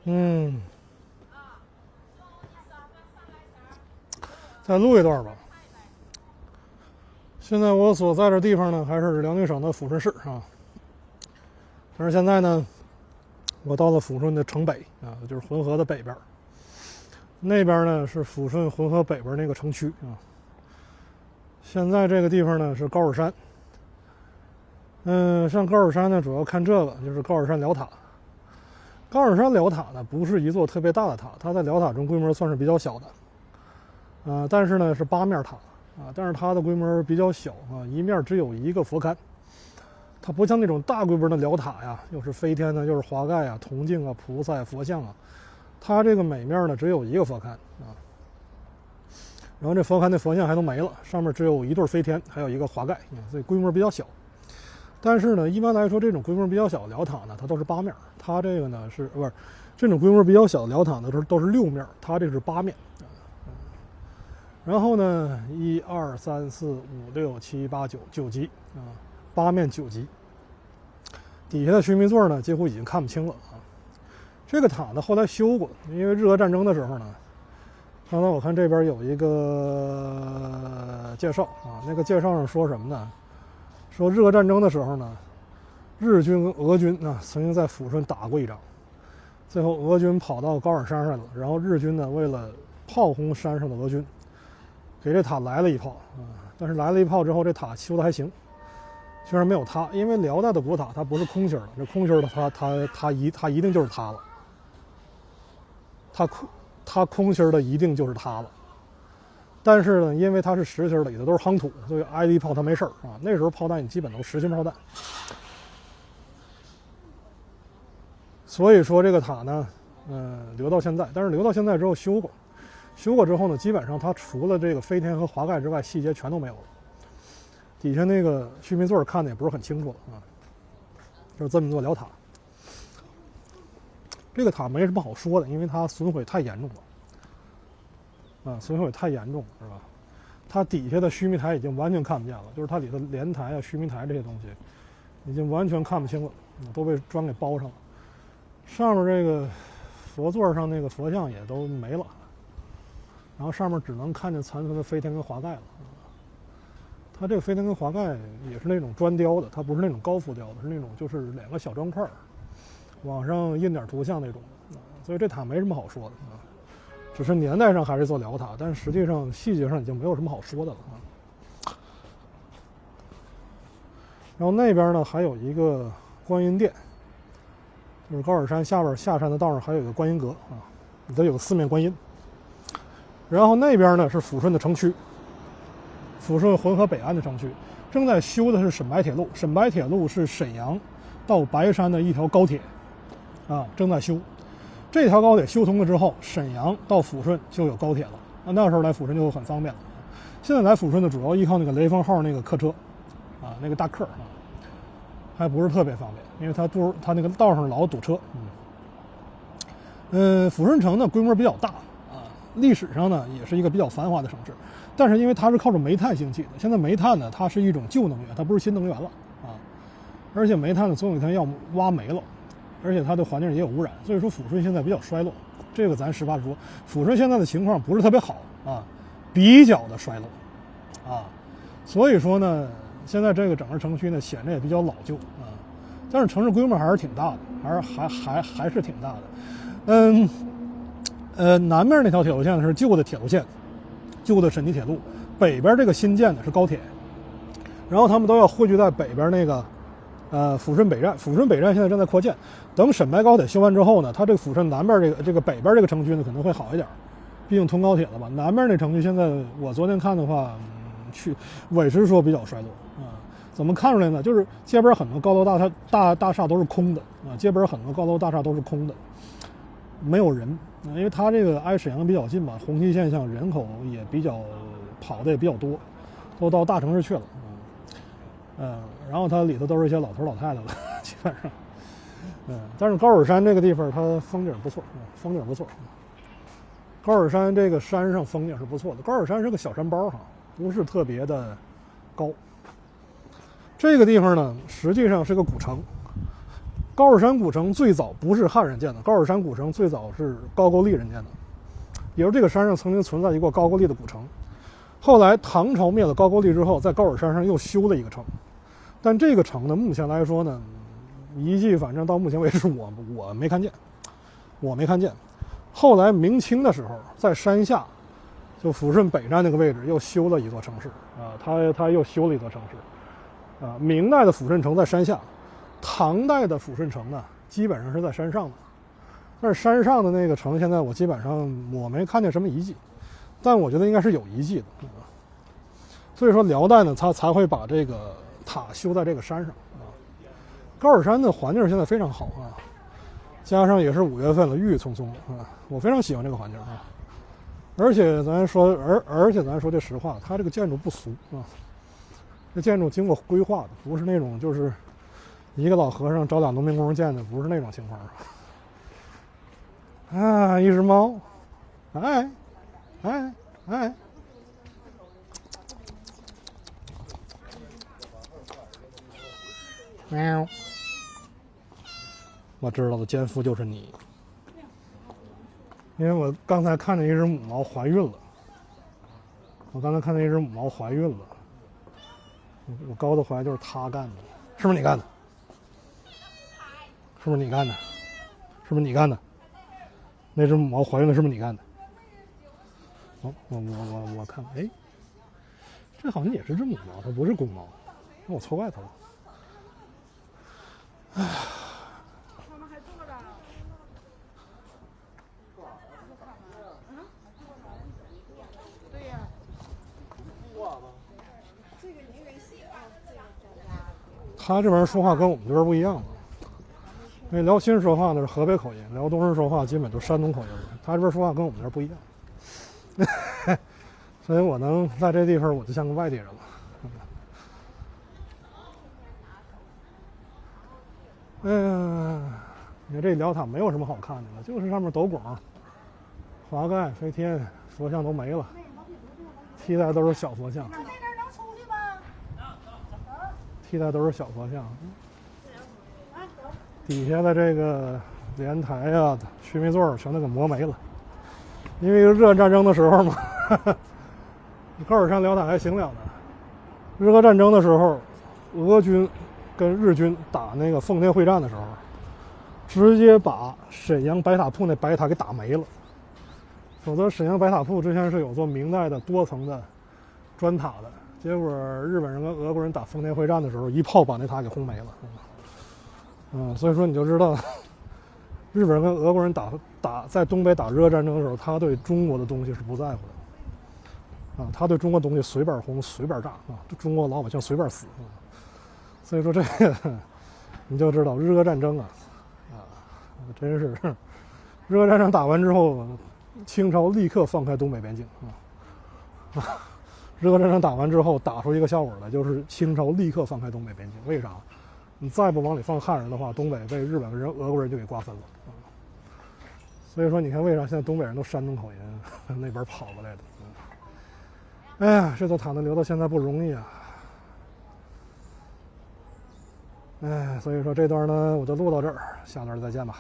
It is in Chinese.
嗯，再录一段吧。现在我所在的地方呢，还是辽宁省的抚顺市啊。但是现在呢，我到了抚顺的城北啊，就是浑河的北边。那边呢是抚顺浑河北边那个城区啊。现在这个地方呢是高尔山。上高尔山呢，主要看这个，就是高尔山辽塔。高尔山辽塔呢，不是一座特别大的塔，它在辽塔中规模算是比较小的，但是呢是8面塔啊，但是它的规模比较小啊，一面只有一个佛龛，它不像那种大规模的辽塔呀，又是飞天呢，又是华盖啊、铜镜啊、菩萨、佛像啊，它这个每面呢只有一个佛龛啊，然后这佛龛的佛像还都没了，上面只有一对飞天，还有一个华盖，所以规模比较小。但是呢，一般来说，这种规模比较小的辽塔呢，它都是8面。它这个呢是不是这种规模比较小的辽塔呢，都是6面，它这个是8面。然后呢，1、2、3、4、5、6、7、8、9级啊，8面9级。底下的须弥座呢，几乎已经看不清了啊。这个塔呢后来修过，因为日俄战争的时候呢，刚才我看这边有一个介绍啊，那个介绍上说什么呢？说日俄战争的时候呢，日军跟俄军呢曾经在抚顺打过一仗，最后俄军跑到高尔山上了，然后日军呢为了炮轰山上的俄军，给这塔来了一炮啊。但是来了一炮之后，这塔修的还行，虽然没有塌，因为辽代的古塔它不是空心的，这空心的它一定就是塌了，它空心的一定就是塌了。但是呢，因为它是实心的，里头都是夯土，所以挨了一炮它没事啊。那时候炮弹基本都是实心炮弹，所以说这个塔呢，留到现在，但是留到现在之后修过之后呢，基本上它除了这个飞天和华盖之外，细节全都没有了。底下那个须弥座看的也不是很清楚了啊，就是这么座辽塔。这个塔没什么好说的，因为它损毁太严重了。损毁太严重了，是吧？它底下的须弥台已经完全看不见了，就是它里头莲台啊、须弥台这些东西，已经完全看不清了，都被砖给包上了。上面这个佛座上那个佛像也都没了，然后上面只能看见残存的飞天跟华盖了。它这个飞天跟华盖也是那种砖雕的，它不是那种高浮雕的，是那种就是2个小砖块，往上印点图像那种的，所以这塔没什么好说的啊。只是年代上还是做辽塔，但实际上细节上已经没有什么好说的了啊。然后那边呢还有一个观音殿，就是高尔山下边下山的道上还有一个观音阁啊，里头有4面观音。然后那边呢是抚顺的城区，抚顺浑河北岸的城区，正在修的是沈白铁路。沈白铁路是沈阳到白山的一条高铁啊，正在修。这条高铁修通了之后，沈阳到抚顺就有高铁了。那时候来抚顺就很方便了。现在来抚顺呢，主要依靠那个雷锋号那个客车，那个大客啊，还不是特别方便，因为它那个道上老堵车。抚顺城呢规模比较大啊，历史上呢也是一个比较繁华的城市，但是因为它是靠着煤炭兴起的，现在煤炭呢它是一种旧能源，它不是新能源了啊，而且煤炭呢总有一天要挖没了。而且它对环境也有污染，所以说抚顺现在比较衰落。这个咱实话实说，抚顺现在的情况不是特别好啊，比较的衰落啊。所以说呢，现在这个整个城区呢显得也比较老旧啊，但是城市规模还是挺大的，还是挺大的。南面那条铁路线是旧的铁路线，旧的沈泥铁路，北边这个新建的是高铁，然后他们都要汇聚在北边那个。抚顺北站，抚顺北站现在正在扩建。等沈白高铁修完之后呢，它这个抚顺南边这个北边这个城区呢可能会好一点，毕竟通高铁了吧。南边这城区现在我昨天看的话，委实说比较衰落啊。怎么看出来呢？就是街边很多高楼大厦都是空的啊，街边很多高楼大厦都是空的，没有人啊，因为它这个挨沈阳比较近吧，虹吸现象，人口也比较跑的也比较多，都到大城市去了。然后它里头都是一些老头老太太了，基本上，但是高尔山这个地方它风景不错，风景不错。高尔山这个山上风景是不错的，高尔山是个小山包哈，不是特别的高。这个地方呢，实际上是个古城。高尔山古城最早不是汉人建的，高尔山古城最早是高句丽人建的，也就是这个山上曾经存在一个高句丽的古城。后来唐朝灭了高句丽之后，在高尔山上又修了一个城，但这个城呢，目前来说呢，遗迹反正到目前为止我没看见，我没看见。后来明清的时候，在山下，就抚顺北站那个位置又修了一座城市啊，他又修了一座城市啊。明代的抚顺城在山下，唐代的抚顺城呢，基本上是在山上的。但是山上的那个城，现在我基本上我没看见什么遗迹，但我觉得应该是有遗迹的。所以说辽代呢，他才会把这个塔修在这个山上啊。高尔山的环境现在非常好啊，加上也是5月份了，郁郁葱葱啊，我非常喜欢这个环境啊。而且咱说句实话，它这个建筑不俗啊，这建筑经过规划的，不是那种就是一个老和尚找俩农民工建的，不是那种情况。啊，一只猫，哎，哎，哎，喵！我知道的奸夫就是你，因为我刚才看见一只母猫怀孕了。我高的怀就是他干的，是不是你干的？是不是你干的？是不是你干的？那只母猫怀孕了，是不是你干的？哦，我看，哎，这好像也是只母猫，它不是公猫，那我错怪它了。唉。他们还坐着。对呀。他这边说话跟我们这边不一样了。因为辽新说话呢是河北口音，辽东人说话基本都山东口音，他这边说话跟我们这儿不一样，所以我能在这地方我就像个外地人了。哎呀，你看这辽塔没有什么好看的了，就是上面斗拱、华盖、飞天、佛像都没了，替代都是小佛像。替代都是小佛像。底下的这个莲台啊、须弥座全都给磨没了，因为日俄战争的时候嘛，高尔山辽塔还行了呢。日俄战争的时候，俄军跟日军打那个奉天会战的时候，直接把沈阳白塔铺那白塔给打没了。否则沈阳白塔铺之前是有座明代的多层的砖塔的，结果日本人跟俄国人打奉天会战的时候，一炮把那塔给轰没了。所以说你就知道，日本人跟俄国人在东北打日俄战争的时候，他对中国的东西是不在乎的，他对中国东西随便轰随便炸啊，中国老百姓随便死啊。所以说这个你就知道日俄战争真是日俄战争打完之后，清朝立刻放开东北边境日俄战争打完之后，打出一个效果来，就是清朝立刻放开东北边境。为啥？你再不往里放汉人的话，东北被日本人、俄国人就给瓜分了。所以说，你看为啥现在东北人都山东口音那边跑过来的？哎呀，这座塔能留到现在不容易啊！哎，所以说这段呢，我就录到这儿，下段再见吧。